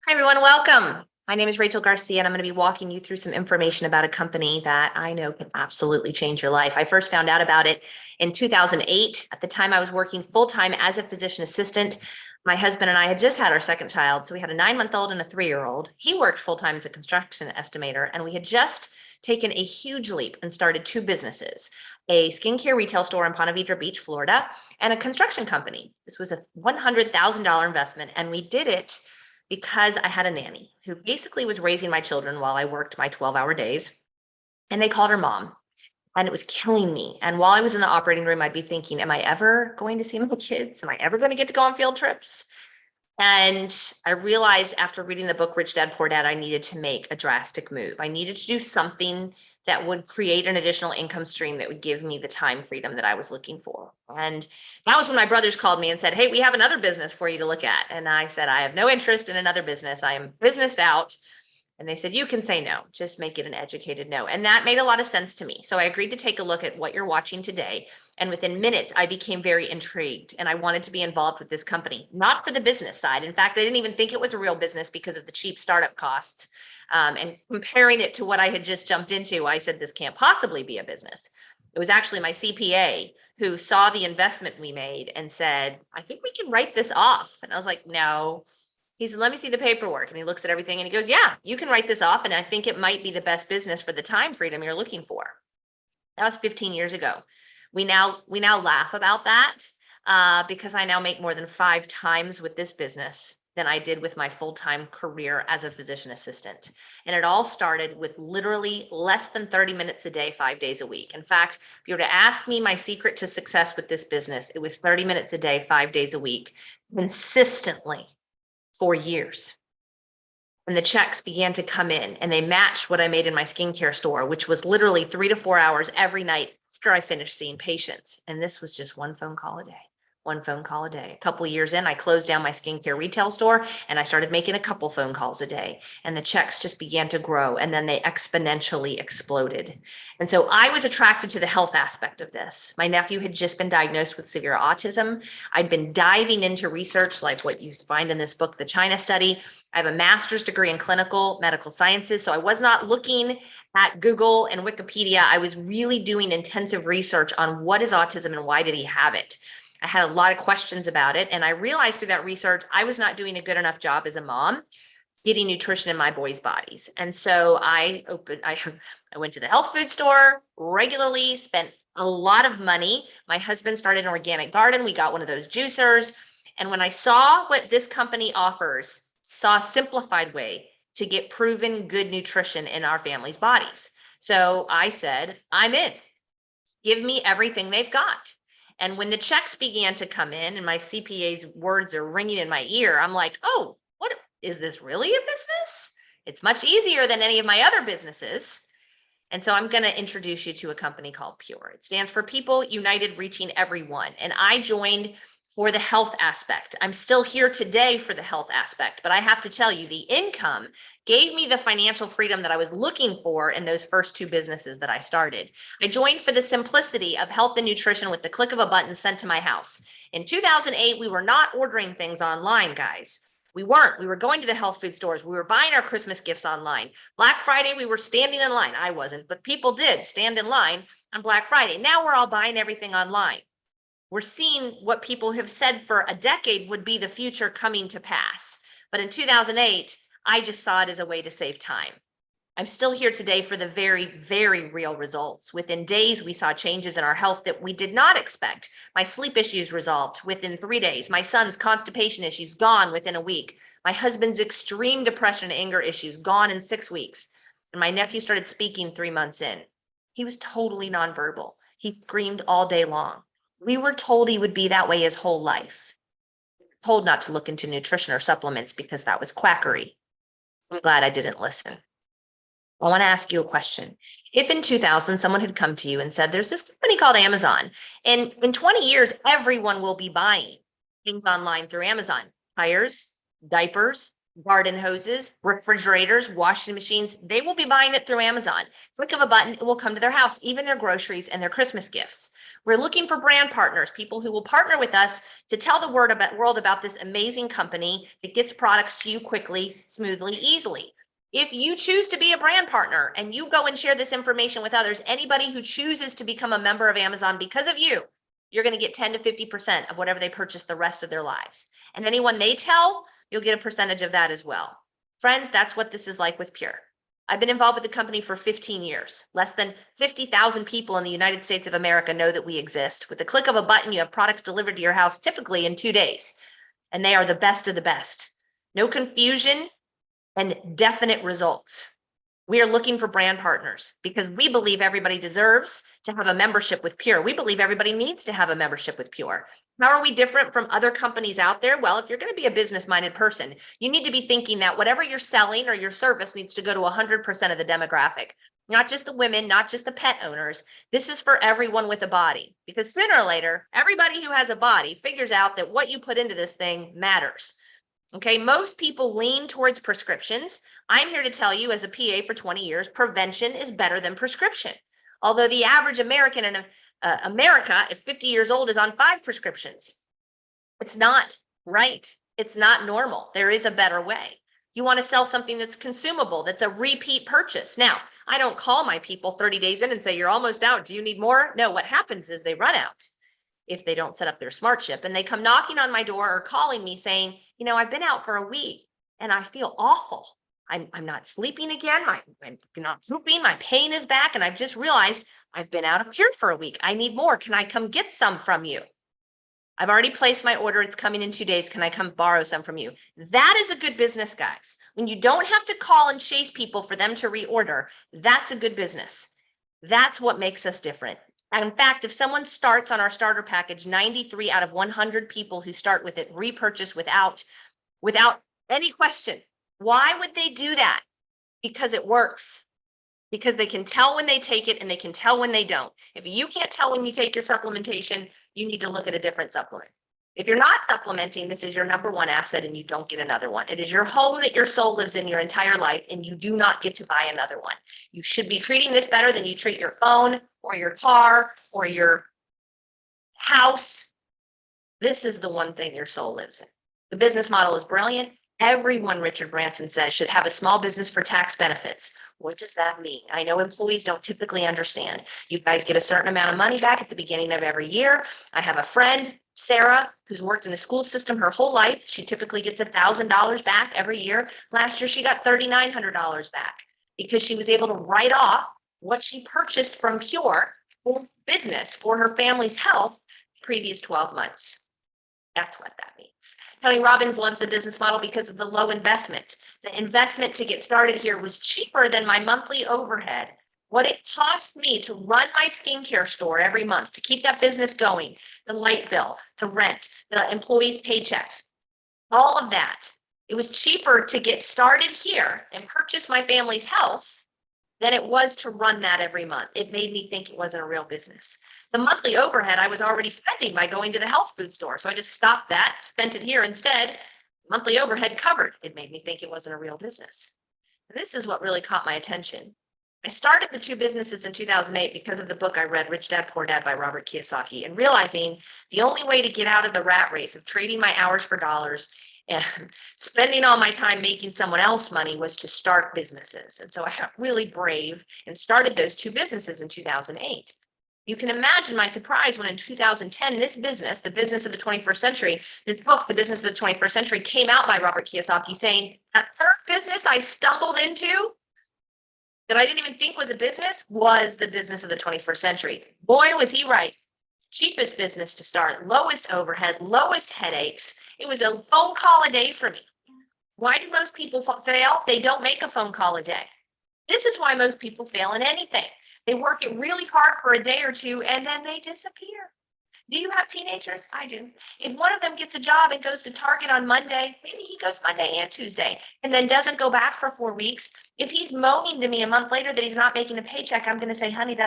Hi, everyone. Welcome. My name is Rachel Garcia, and I'm going to be walking you through some information about a company that I know can absolutely change your life. I first found out about it in 2008. At the time, I was working full-time as a physician assistant. My husband and I had just had our second child, so we had a 9-month-old and a 3-year-old. He worked full-time as a construction estimator, and we had just taken a huge leap and started two businesses, a skincare retail store in Ponte Vedra Beach, Florida, and a construction company. This was a $100,000 investment, and we did it because I had a nanny who basically was raising my children while I worked my 12-hour days. And they called her mom, and it was killing me. And while I was in the operating room, I'd be thinking, am I ever going to see my kids? Am I ever going to get to go on field trips? And I realized after reading the book Rich Dad Poor Dad, I needed to make a drastic move. I needed to do something that would create an additional income stream that would give me the time freedom that I was looking for. And that was when my brothers called me and said, hey, we have another business for you to look at. And I said, I have no interest in another business. I am businessed out. And they said, you can say no, just make it an educated no. And that made a lot of sense to me. So I agreed to take a look at what you're watching today. And within minutes, I became very intrigued and I wanted to be involved with this company, not for the business side. In fact, I didn't even think it was a real business because of the cheap startup costs. And comparing it to what I had just jumped into, I said, this can't possibly be a business. It was actually my CPA who saw the investment we made and said, I think we can write this off. And I was like, no. He said, let me see the paperwork. And he looks at everything and he goes, yeah, you can write this off. And I think it might be the best business for the time freedom you're looking for. That was 15 years ago. We now laugh about that because I now make more than 5 times with this business than I did with my full-time career as a physician assistant. And it all started with literally less than 30 minutes a day, 5 days a week. In fact, if you were to ask me my secret to success with this business, it was 30 minutes a day, 5 days a week, consistently for years. And the checks began to come in and they matched what I made in my skincare store, which was literally 3 to 4 hours every night after I finished seeing patients. And this was just one phone call a day. One phone call a day. A couple of years in, I closed down my skincare retail store and I started making a couple phone calls a day. And the checks just began to grow and then they exponentially exploded. And so I was attracted to the health aspect of this. My nephew had just been diagnosed with severe autism. I'd been diving into research like what you find in this book, The China Study. I have a master's degree in clinical medical sciences. So I was not looking at Google and Wikipedia. I was really doing intensive research on what is autism and why did he have it? I had a lot of questions about it. And I realized through that research, I was not doing a good enough job as a mom getting nutrition in my boys' bodies. And so I went to the health food store regularly, spent a lot of money. My husband started an organic garden. We got one of those juicers. And when I saw what this company offers, saw a simplified way to get proven good nutrition in our family's bodies. So I said, I'm in. Give me everything they've got. And when the checks began to come in and my CPA's words are ringing in my ear, I'm like, oh, what is this really a business? It's much easier than any of my other businesses. And so I'm going to introduce you to a company called Pure. It stands for People United Reaching Everyone. And I joined for the health aspect. I'm still here today for the health aspect, but I have to tell you, the income gave me the financial freedom that I was looking for in those first two businesses that I started. I joined for the simplicity of health and nutrition with the click of a button sent to my house. In 2008, we were not ordering things online, guys. We weren't. We were going to the health food stores. We were buying our Christmas gifts online. Black Friday, we were standing in line. I wasn't, but people did stand in line on Black Friday. Now we're all buying everything online. We're seeing what people have said for a decade would be the future coming to pass. But in 2008, I just saw it as a way to save time. I'm still here today for the very, very real results. Within days, we saw changes in our health that we did not expect. My sleep issues resolved within 3 days. My son's constipation issues gone within a week. My husband's extreme depression and anger issues gone in 6 weeks. And my nephew started speaking 3 months in. He was totally nonverbal. He screamed all day long. We were told he would be that way his whole life. Told not to look into nutrition or supplements because that was quackery. I'm glad I didn't listen. I want to ask you a question. If in 2000, someone had come to you and said, there's this company called Amazon, and in 20 years, everyone will be buying things online through Amazon, tires, diapers, garden hoses, refrigerators, washing machines, they will be buying it through Amazon. Click of a button, it will come to their house, even their groceries and their Christmas gifts. We're looking for brand partners, people who will partner with us to tell the world about this amazing company that gets products to you quickly, smoothly, easily. If you choose to be a brand partner and you go and share this information with others, anybody who chooses to become a member of Amazon because of you, you're going to get 10 to 50% of whatever they purchase the rest of their lives. And anyone they tell, you'll get a percentage of that as well. Friends, that's what this is like with Pure. I've been involved with the company for 15 years. Less than 50,000 people in the United States of America know that we exist. With the click of a button, you have products delivered to your house typically in 2 days, and they are the best of the best. No confusion and definite results. We are looking for brand partners because we believe everybody deserves to have a membership with Pure. We believe everybody needs to have a membership with Pure. How are we different from other companies out there? Well, if you're going to be a business-minded person, you need to be thinking that whatever you're selling or your service needs to go to 100% of the demographic, not just the women, not just the pet owners. This is for everyone with a body, because sooner or later, everybody who has a body figures out that what you put into this thing matters. Okay, most people lean towards prescriptions. I'm here to tell you, as a PA for 20 years, prevention is better than prescription. Although the average American in America at 50 years old is on 5 prescriptions. It's not right. It's not normal. There is a better way. You want to sell something that's consumable, that's a repeat purchase. Now, I don't call my people 30 days in and say, you're almost out. Do you need more? No, what happens is they run out if they don't set up their smart ship, and they come knocking on my door or calling me saying, I've been out for a week and I feel awful. I'm not sleeping again. I'm not pooping. My pain is back. And I've just realized I've been out of Pure for a week. I need more. Can I come get some from you? I've already placed my order. It's coming in 2 days. Can I come borrow some from you? That is a good business, guys. When you don't have to call and chase people for them to reorder, that's a good business. That's what makes us different. And in fact, if someone starts on our starter package, 93 out of 100 people who start with it repurchase without any question. Why would they do that? Because it works. Because they can tell when they take it and they can tell when they don't. If you can't tell when you take your supplementation, you need to look at a different supplement. If you're not supplementing, this is your number one asset and you don't get another one. It is your home that your soul lives in your entire life and you do not get to buy another one. You should be treating this better than you treat your phone or your car or your house. This is the one thing your soul lives in. The business model is brilliant. Everyone, Richard Branson says, should have a small business for tax benefits. What does that mean? I know employees don't typically understand. You guys get a certain amount of money back at the beginning of every year. I have a friend, Sarah, who's worked in the school system her whole life. She typically gets $1,000 back every year. Last year, she got $3,900 back because she was able to write off what she purchased from Pure for business, for her family's health, previous 12 months. That's what that means. Tony Robbins loves the business model because of the low investment. The investment to get started here was cheaper than my monthly overhead. What it cost me to run my skincare store every month, to keep that business going, the light bill, the rent, the employees' paychecks, all of that. It was cheaper to get started here and purchase my family's health than it was to run that every month. It made me think it wasn't a real business. The monthly overhead I was already spending by going to the health food store. So I just stopped that, spent it here instead. Monthly overhead covered. It made me think it wasn't a real business. And this is what really caught my attention. I started the 2 businesses in 2008 because of the book I read, Rich Dad, Poor Dad by Robert Kiyosaki, and realizing the only way to get out of the rat race of trading my hours for dollars and spending all my time making someone else money was to start businesses. And so I got really brave and started those 2 businesses in 2008. You can imagine my surprise when in 2010, this business, the business of the 21st century, this book, The Business of the 21st Century, came out by Robert Kiyosaki saying, that third business I stumbled into that I didn't even think was a business was the business of the 21st century. Boy, was he right. Cheapest business to start, lowest overhead, lowest headaches. It was a phone call a day for me. Why do most people fail? They don't make a phone call a day. This is why most people fail in anything. They work it really hard for a day or two and then they disappear. Do you have teenagers? I do. If one of them gets a job and goes to Target on Monday, maybe he goes Monday and Tuesday, and then doesn't go back for 4 weeks. If he's moaning to me a month later that he's not making a paycheck, I'm going to say, honey,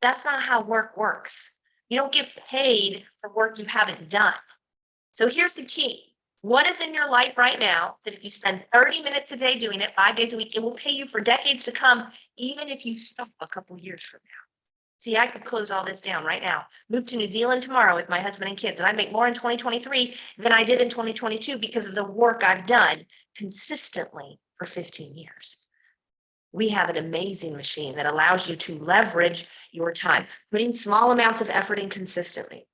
that's not how work works. You don't get paid for work you haven't done. So here's the key. What is in your life right now that if you spend 30 minutes a day doing it 5 days a week, it will pay you for decades to come, even if you stop a couple years from now? See, I could close all this down right now, move to New Zealand tomorrow with my husband and kids, and I make more in 2023 than I did in 2022 because of the work I've done consistently for 15 years. We have an amazing machine that allows you to leverage your time, putting small amounts of effort in consistently,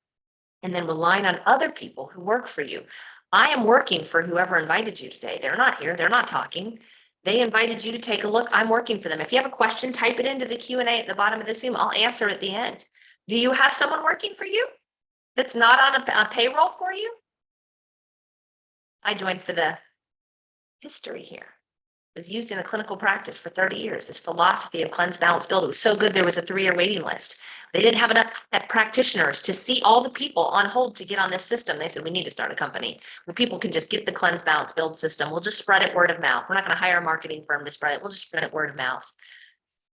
and then relying on other people who work for you. I am working for whoever invited you today. They're not here. They're not talking. They invited you to take a look. I'm working for them. If you have a question, type it into the Q&A at the bottom of the Zoom. I'll answer at the end. Do you have someone working for you that's not on a payroll for you? I joined for the history here. It was used in a clinical practice for 30 years. This philosophy of cleanse, balance, build. It was so good there was a 3-year waiting list. They didn't have enough practitioners to see all the people on hold to get on this system. They said, we need to start a company where people can just get the cleanse, balance, build system. We'll just spread it word of mouth. We're not going to hire a marketing firm to spread it. We'll just spread it word of mouth.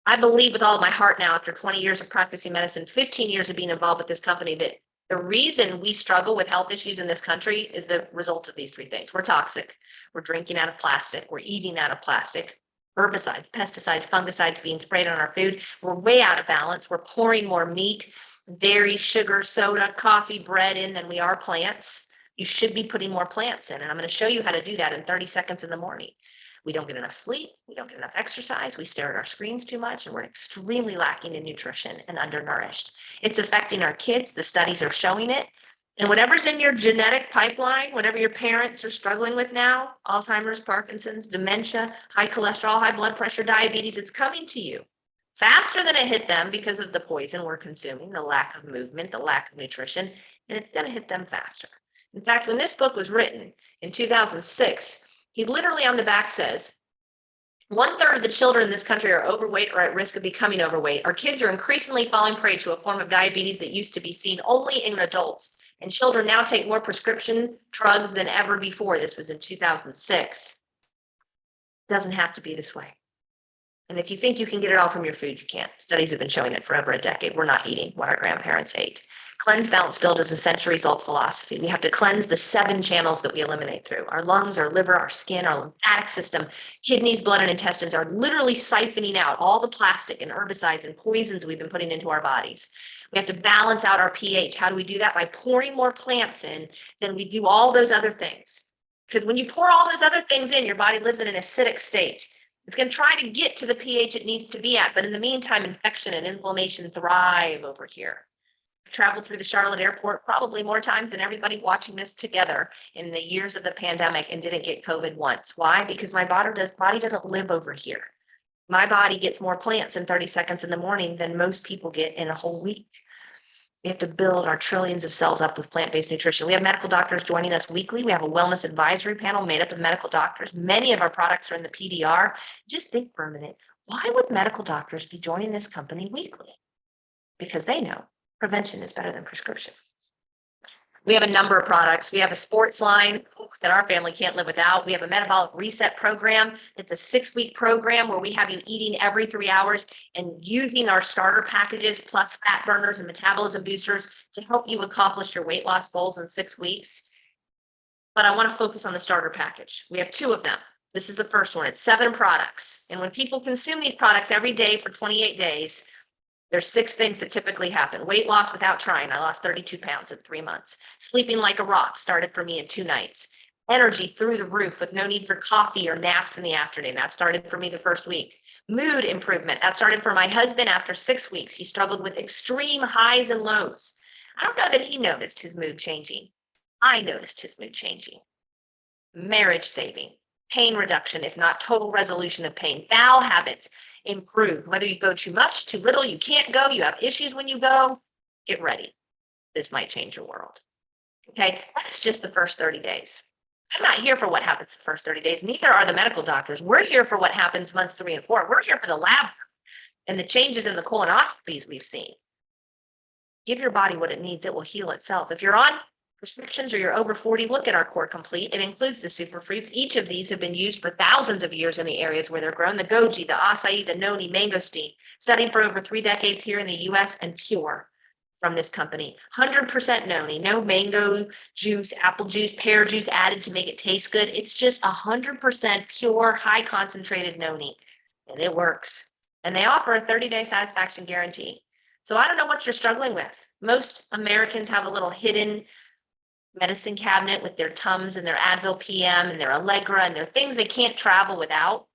I believe with all of my heart now, after 20 years of practicing medicine, 15 years of being involved with this company, that the reason we struggle with health issues in this country is the result of these 3 things. We're toxic. We're drinking out of plastic. We're eating out of plastic. Herbicides, pesticides, fungicides being sprayed on our food. We're way out of balance. We're pouring more meat, dairy, sugar, soda, coffee, bread in than we are plants. You should be putting more plants in. And I'm going to show you how to do that in 30 seconds in the morning. We don't get enough sleep. We don't get enough exercise. We stare at our screens too much, and we're extremely lacking in nutrition and undernourished. It's affecting our kids. The studies are showing it. And whatever's in your genetic pipeline, whatever your parents are struggling with now, Alzheimer's, Parkinson's, dementia, high cholesterol, high blood pressure, diabetes, it's coming to you faster than it hit them because of the poison we're consuming, the lack of movement, the lack of nutrition, and it's going to hit them faster. In fact, when this book was written in 2006, he literally on the back says, 1/3 of the children in this country are overweight or at risk of becoming overweight. Our kids are increasingly falling prey to a form of diabetes that used to be seen only in adults. And children now take more prescription drugs than ever before. This was in 2006. It doesn't have to be this way. And if you think you can get it all from your food, you can't. Studies have been showing it for over a decade. We're not eating what our grandparents ate. Cleanse, balance, build is a centuries-old philosophy. We have to cleanse the 7 channels that we eliminate through. Our lungs, our liver, our skin, our lymphatic system, kidneys, blood, and intestines are literally siphoning out all the plastic and herbicides and poisons we've been putting into our bodies. We have to balance out our pH. How do we do that? By pouring more plants in than we do all those other things. Because when you pour all those other things in, your body lives in an acidic state. It's going to try to get to the pH it needs to be at. But in the meantime, infection and inflammation thrive over here. I traveled through the Charlotte airport probably more times than everybody watching this together in the years of the pandemic and didn't get COVID once. Why? Because my body doesn't live over here. My body gets more plants in 30 seconds in the morning than most people get in a whole week. We have to build our trillions of cells up with plant-based nutrition. We have medical doctors joining us weekly. We have a wellness advisory panel made up of medical doctors. Many of our products are in the PDR. Just think for a minute, why would medical doctors be joining this company weekly? Because they know prevention is better than prescription. We have a number of products. We have a sports line that our family can't live without. We have a metabolic reset program. It's a 6-week program where we have you eating every 3 hours and using our starter packages plus fat burners and metabolism boosters to help you accomplish your weight loss goals in 6 weeks. But I want to focus on the starter package. We have 2 of them. This is the first one. It's 7 products. And when people consume these products every day for 28 days, there's 6 things that typically happen. Weight loss without trying. I lost 32 pounds in 3 months. Sleeping like a rock started for me in 2 nights. Energy through the roof with no need for coffee or naps in the afternoon. That started for me the first week. Mood improvement. That started for my husband after 6 weeks. He struggled with extreme highs and lows. I don't know that he noticed his mood changing. I noticed his mood changing. Marriage saving. Pain reduction, if not total resolution of pain. Bowel habits improved. Whether you go too much, too little, you can't go, you have issues when you go, get ready. This might change your world. Okay, that's just the first 30 days. I'm not here for what happens the first 30 days. Neither are the medical doctors. We're here for what happens months 3 and 4. We're here for the lab and the changes in the colonoscopies we've seen. Give your body what it needs. It will heal itself. If you're on prescriptions or you're over 40, look at our Core Complete. It includes the superfruits. Each of these have been used for thousands of years in the areas where they're grown. The goji, the acai, the noni, mangosteen, studied for over 3 decades here in the US and pure. from this company. 100% noni, no mango juice, apple juice, pear juice added to make it taste good. It's just 100% pure, high concentrated noni, and it works. And they offer a 30-day satisfaction guarantee. So I don't know what you're struggling with. Most Americans have a little hidden medicine cabinet with their Tums and their Advil PM and their Allegra and their things they can't travel without.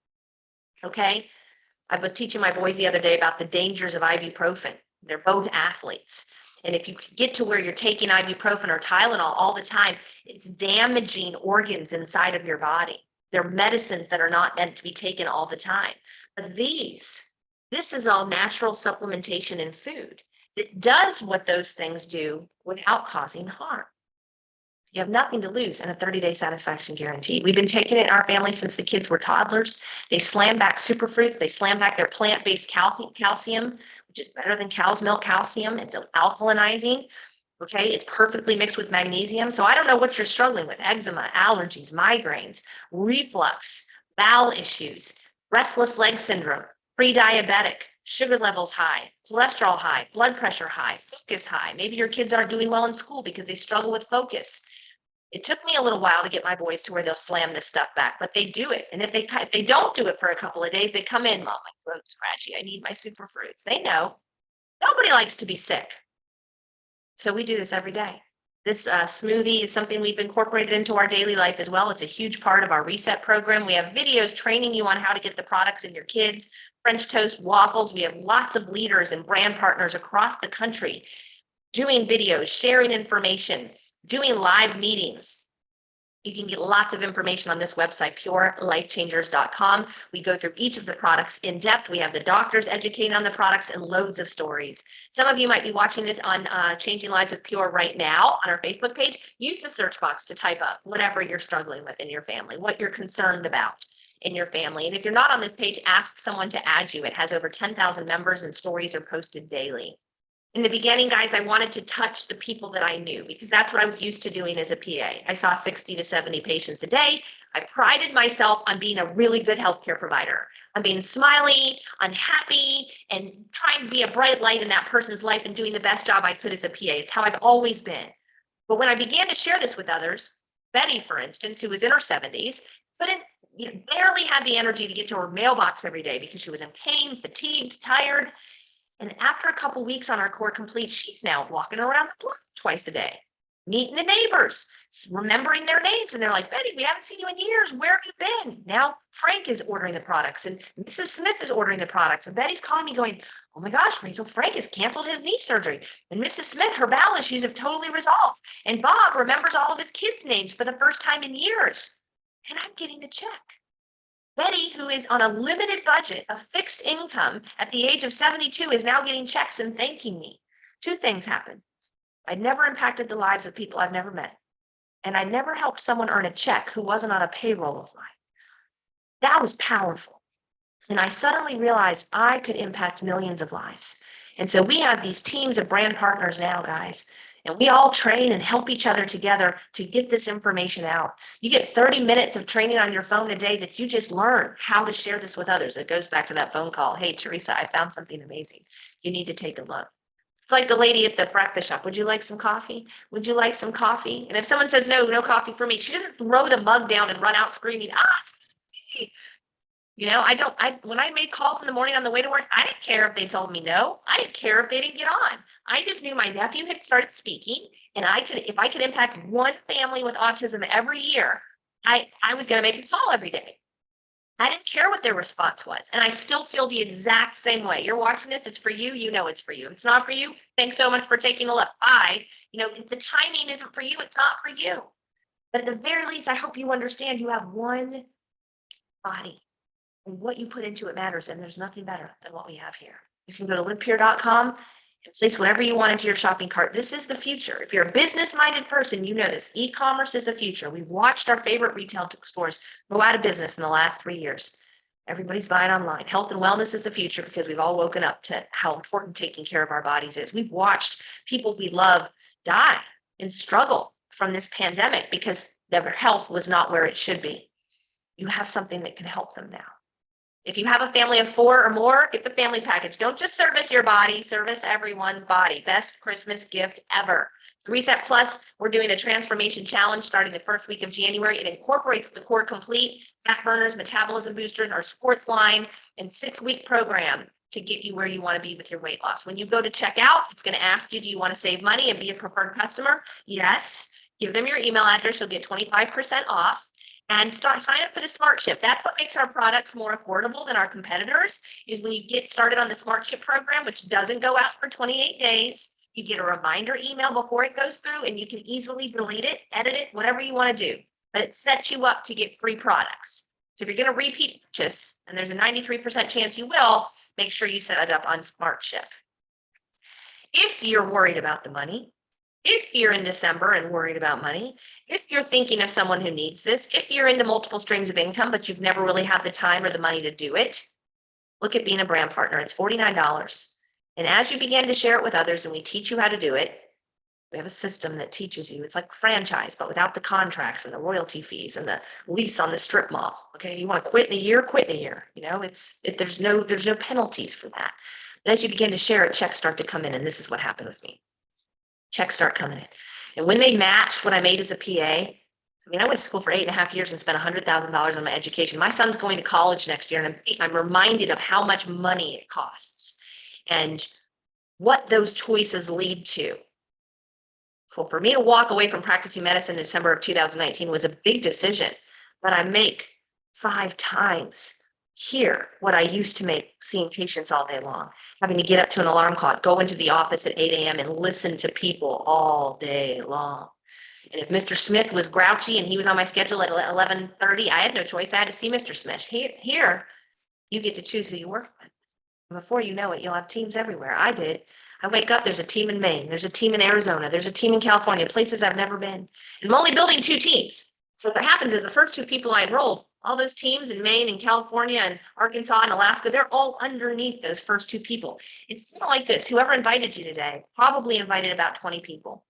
Okay. I was teaching my boys the other day about the dangers of ibuprofen. They're both athletes. And if you get to where you're taking ibuprofen or Tylenol all the time, it's damaging organs inside of your body. They're medicines that are not meant to be taken all the time. But this is all natural supplementation in food that does what those things do without causing harm. You have nothing to lose and a 30-day satisfaction guarantee. We've been taking it in our family since the kids were toddlers. They slam back superfruits. They slam back their plant-based calcium, which is better than cow's milk calcium. It's alkalinizing. Okay, it's perfectly mixed with magnesium. So I don't know what you're struggling with: eczema, allergies, migraines, reflux, bowel issues, restless leg syndrome, pre-diabetic, sugar levels high, cholesterol high, blood pressure high, focus high. Maybe your kids aren't doing well in school because they struggle with focus. It took me a little while to get my boys to where they'll slam this stuff back, but they do it. And if they don't do it for a couple of days, they come in, Mom, my throat's scratchy. I need my superfruits. They know. Nobody likes to be sick. So we do this every day. This smoothie is something we've incorporated into our daily life as well. It's a huge part of our reset program. We have videos training you on how to get the products in your kids, French toast, waffles. We have lots of leaders and brand partners across the country doing videos, sharing information, doing live meetings. You can get lots of information on this website, purelifechangers.com. We go through each of the products in depth. We have the doctors educating on the products and loads of stories. Some of you might be watching this on Changing Lives with Pure right now on our Facebook page. Use the search box to type up whatever you're struggling with in your family, what you're concerned about in your family. And if you're not on this page, ask someone to add you. It has over 10,000 members and stories are posted daily. In the beginning, guys, I wanted to touch the people that I knew because that's what I was used to doing as a PA. I saw 60 to 70 patients a day. I prided myself on being a really good healthcare provider. I'm being smiley, unhappy, and trying to be a bright light in that person's life and doing the best job I could as a PA. It's how I've always been. But when I began to share this with others, Betty, for instance, who was in her 70s, barely had the energy to get to her mailbox every day because she was in pain, fatigued, tired. And after a couple of weeks on our Core Complete, she's now walking around the block twice a day, meeting the neighbors, remembering their names. And they're like, Betty, we haven't seen you in years. Where have you been? Now Frank is ordering the products and Mrs. Smith is ordering the products. And Betty's calling me going, oh my gosh, Rachel, Frank has canceled his knee surgery. And Mrs. Smith, her bowel issues have totally resolved. And Bob remembers all of his kids' names for the first time in years. And I'm getting a check. Betty, who is on a limited budget, a fixed income at the age of 72, is now getting checks and thanking me. Two things happened. I'd never impacted the lives of people I've never met. And I never helped someone earn a check who wasn't on a payroll of mine. That was powerful. And I suddenly realized I could impact millions of lives. And so we have these teams of brand partners now, guys. And we all train and help each other together to get this information out. You get 30 minutes of training on your phone a day that you just learn how to share this with others. It goes back to that phone call. Hey, Teresa, I found something amazing. You need to take a look. It's like the lady at the breakfast shop. Would you like some coffee? Would you like some coffee? And if someone says, no, no coffee for me, she doesn't throw the mug down and run out screaming, it's me. You know, when I made calls in the morning on the way to work, I didn't care if they told me no. I didn't care if they didn't get on. I just knew my nephew had started speaking and if I could impact one family with autism every year, I was going to make a call every day. I didn't care what their response was. And I still feel the exact same way. You're watching this. It's for you. You know, it's for you. If it's not for you, thanks so much for taking a look. Bye. You know, if the timing isn't for you, it's not for you. But at the very least, I hope you understand you have one body. And what you put into it matters, and there's nothing better than what we have here. You can go to livepure.com and place whatever you want into your shopping cart. This is the future. If you're a business-minded person, you know this. E-commerce is the future. We've watched our favorite retail stores go out of business in the last 3 years. Everybody's buying online. Health and wellness is the future because we've all woken up to how important taking care of our bodies is. We've watched people we love die and struggle from this pandemic because their health was not where it should be. You have something that can help them now. If you have a family of 4 or more, get the family package. Don't just service your body, service everyone's body. Best Christmas gift ever. Reset Plus, we're doing a transformation challenge starting the first week of January. It incorporates the Core Complete, fat burners, metabolism boosters, our sports line, and 6-week program to get you where you want to be with your weight loss. When you go to check out, it's going to ask you, do you want to save money and be a preferred customer? Yes. Give them your email address. You'll get 25% off. And sign up for the Smart Ship. That's what makes our products more affordable than our competitors, is when you get started on the Smart Ship program, which doesn't go out for 28 days. You get a reminder email before it goes through, and you can easily delete it, edit it, whatever you want to do. But it sets you up to get free products. So if you're going to repeat purchase, and there's a 93% chance you will, make sure you set it up on Smart Ship. If you're worried about the money, if you're in December and worried about money, if you're thinking of someone who needs this, if you're into multiple streams of income, but you've never really had the time or the money to do it, look at being a brand partner. It's $49. And as you begin to share it with others and we teach you how to do it, we have a system that teaches you. It's like franchise, but without the contracts and the royalty fees and the lease on the strip mall. Okay, you want to quit in a year, quit in a year. You know, there's no penalties for that. But as you begin to share it, checks start to come in, and this is what happened with me. Checks start coming in. And when they matched what I made as a PA, I mean, I went to school for 8.5 years and spent $100,000 on my education. My son's going to college next year, and I'm reminded of how much money it costs and what those choices lead to. So for me to walk away from practicing medicine in December of 2019 was a big decision, but I make 5 times here what I used to make seeing patients all day long, having to get up to an alarm clock, go into the office at 8 a.m. and listen to people all day long. And if Mr. Smith was grouchy and he was on my schedule at 11:30, I had no choice. I had to see Mr. Smith. Here, you get to choose who you work with. And before you know it, you'll have teams everywhere. I did. I wake up, there's a team in Maine, there's a team in Arizona, there's a team in California, places I've never been. And I'm only building 2 teams. So what happens is the first 2 people I enrolled, all those teams in Maine and California and Arkansas and Alaska, they're all underneath those first 2 people. It's kind of like this. Whoever invited you today probably invited about 20 people.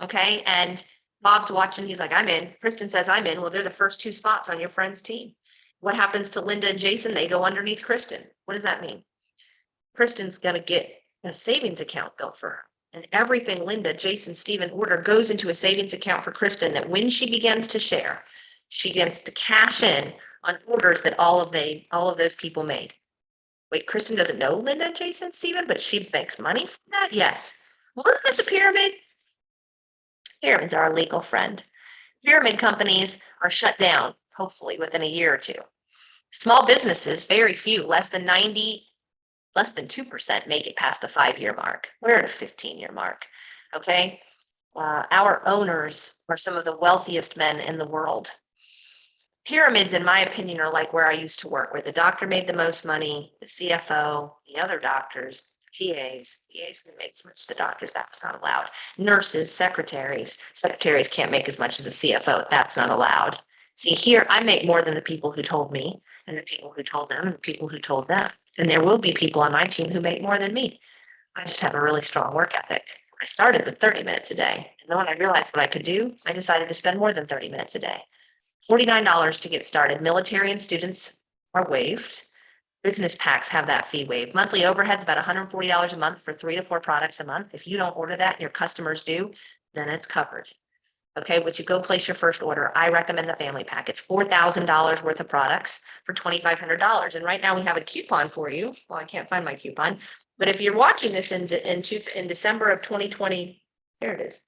Okay. And Bob's watching. He's like, I'm in. Kristen says I'm in. Well, they're the first 2 spots on your friend's team. What happens to Linda and Jason? They go underneath Kristen. What does that mean? Kristen's going to get a savings account built for her. And everything Linda, Jason, Stephen order goes into a savings account for Kristen, that when she begins to share, she gets to cash in on orders that all of those people made. Wait, Kristen doesn't know Linda, Jason, Stephen, but she makes money from that? Yes. Well, isn't this a pyramid? Pyramids are a legal friend. Pyramid companies are shut down, hopefully within a year or 2. Small businesses, very few, less than 2% make it past the 5-year mark. We're at a 15-year mark. Okay. Our owners are some of the wealthiest men in the world. Pyramids, in my opinion, are like where I used to work, where the doctor made the most money, the CFO, the other doctors, PAs can make as much as the doctors. That's not allowed. Nurses, secretaries can't make as much as the CFO. That's not allowed. See, here I make more than the people who told me, and the people who told them, and the people who told them. And there will be people on my team who make more than me. I just have a really strong work ethic. I started with 30 minutes a day. And then when I realized what I could do, I decided to spend more than 30 minutes a day. $49 to get started. Military and students are waived. Business packs have that fee waived. Monthly overhead's about $140 a month for 3 to 4 products a month. If you don't order that and your customers do, then it's covered. Okay, would you go place your first order? I recommend the family pack. It's $4,000 worth of products for $2,500. And right now we have a coupon for you. Well, I can't find my coupon, but if you're watching this in December of 2020, there it is.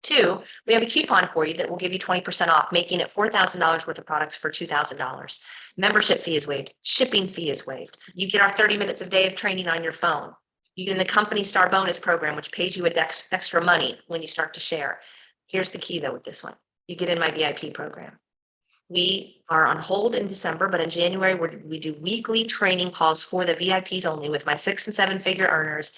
2, we have a coupon for you that will give you 20% off, making it $4,000 worth of products for $2,000. Membership fee is waived. Shipping fee is waived. You get our 30 minutes a day of training on your phone. You get in the Company Star Bonus program, which pays you extra money when you start to share. Here's the key though with this one. You get in my VIP program. We are on hold in December, but in January, we do weekly training calls for the VIPs only with my 6- and 7-figure earners,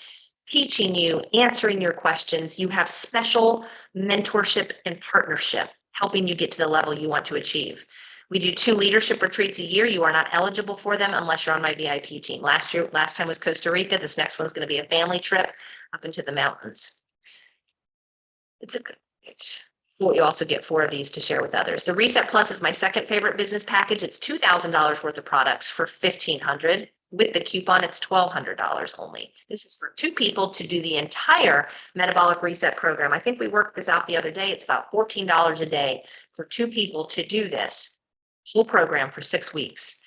teaching you, answering your questions. You have special mentorship and partnership, helping you get to the level you want to achieve. We do 2 leadership retreats a year. You are not eligible for them unless you're on my VIP team. Last time was Costa Rica. This next one's going to be a family trip up into the mountains. It's a good age. You also get 4 of these to share with others. The Reset Plus is my second favorite business package. It's $2,000 worth of products for $1,500. With the coupon, it's $1,200 only. This is for 2 people to do the entire metabolic reset program. I think we worked this out the other day. It's about $14 a day for 2 people to do this whole program for 6 weeks.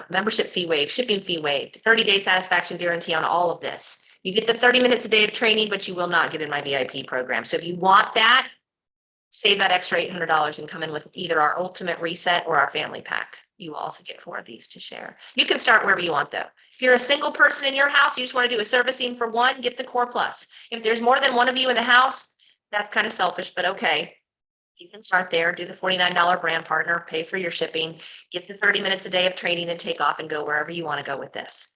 Membership fee waived, shipping fee waived, 30-day satisfaction guarantee on all of this. You get the 30 minutes a day of training, but you will not get in my VIP program. So if you want that, save that extra $800 and come in with either our ultimate reset or our family pack. You will also get 4 of these to share. You can start wherever you want though. If you're a single person in your house, you just want to do a servicing for one, get the Core Plus. If there's more than one of you in the house, that's kind of selfish, but okay. You can start there, do the $49 brand partner, pay for your shipping, get the 30 minutes a day of training and take off and go wherever you want to go with this.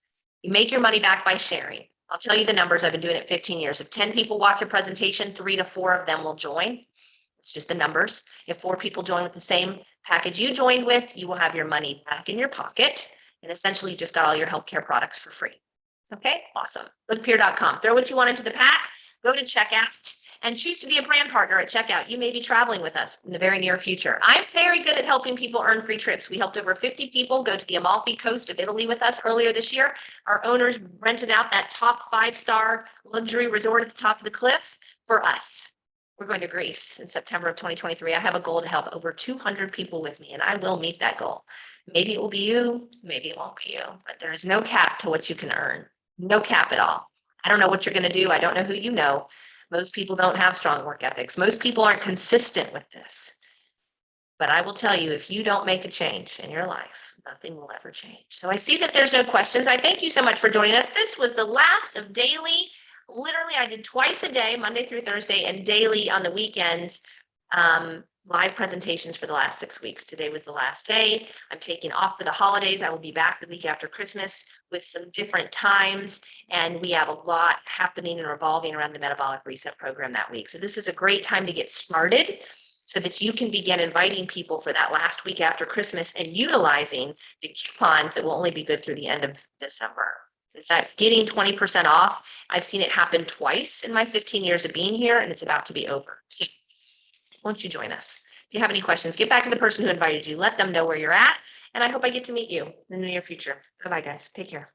You make your money back by sharing. I'll tell you the numbers. I've been doing it 15 years. If 10 people watch your presentation, 3 to 4 of them will join. It's just the numbers. If 4 people join with the same package you joined with, you will have your money back in your pocket and essentially just got all your healthcare products for free. Okay, awesome. Livepeer.com. Throw what you want into the pack, go to checkout and choose to be a brand partner at checkout. You may be traveling with us in the very near future. I'm very good at helping people earn free trips. We helped over 50 people go to the Amalfi Coast of Italy with us earlier this year. Our owners rented out that top 5-star luxury resort at the top of the cliff for us. We're going to Greece in September of 2023. I have a goal to help over 200 people with me, and I will meet that goal. Maybe it will be you, maybe it won't be you, but there's no cap to what you can earn. No cap at all. I don't know what you're going to do. I don't know who you know. Most people don't have strong work ethics. Most people aren't consistent with this. But I will tell you, if you don't make a change in your life, nothing will ever change. So I see that there's no questions. I thank you so much for joining us. This was the last of daily. Literally, I did twice a day, Monday through Thursday, and daily on the weekends, live presentations for the last 6 weeks. Today was the last day. I'm taking off for the holidays. I will be back the week after Christmas with some different times. And we have a lot happening and revolving around the Metabolic Reset program that week. So this is a great time to get started so that you can begin inviting people for that last week after Christmas and utilizing the coupons that will only be good through the end of December. In fact, getting 20% off, I've seen it happen twice in my 15 years of being here, and it's about to be over. So won't you join us? If you have any questions, get back to the person who invited you. Let them know where you're at, and I hope I get to meet you in the near future. Bye-bye, guys. Take care.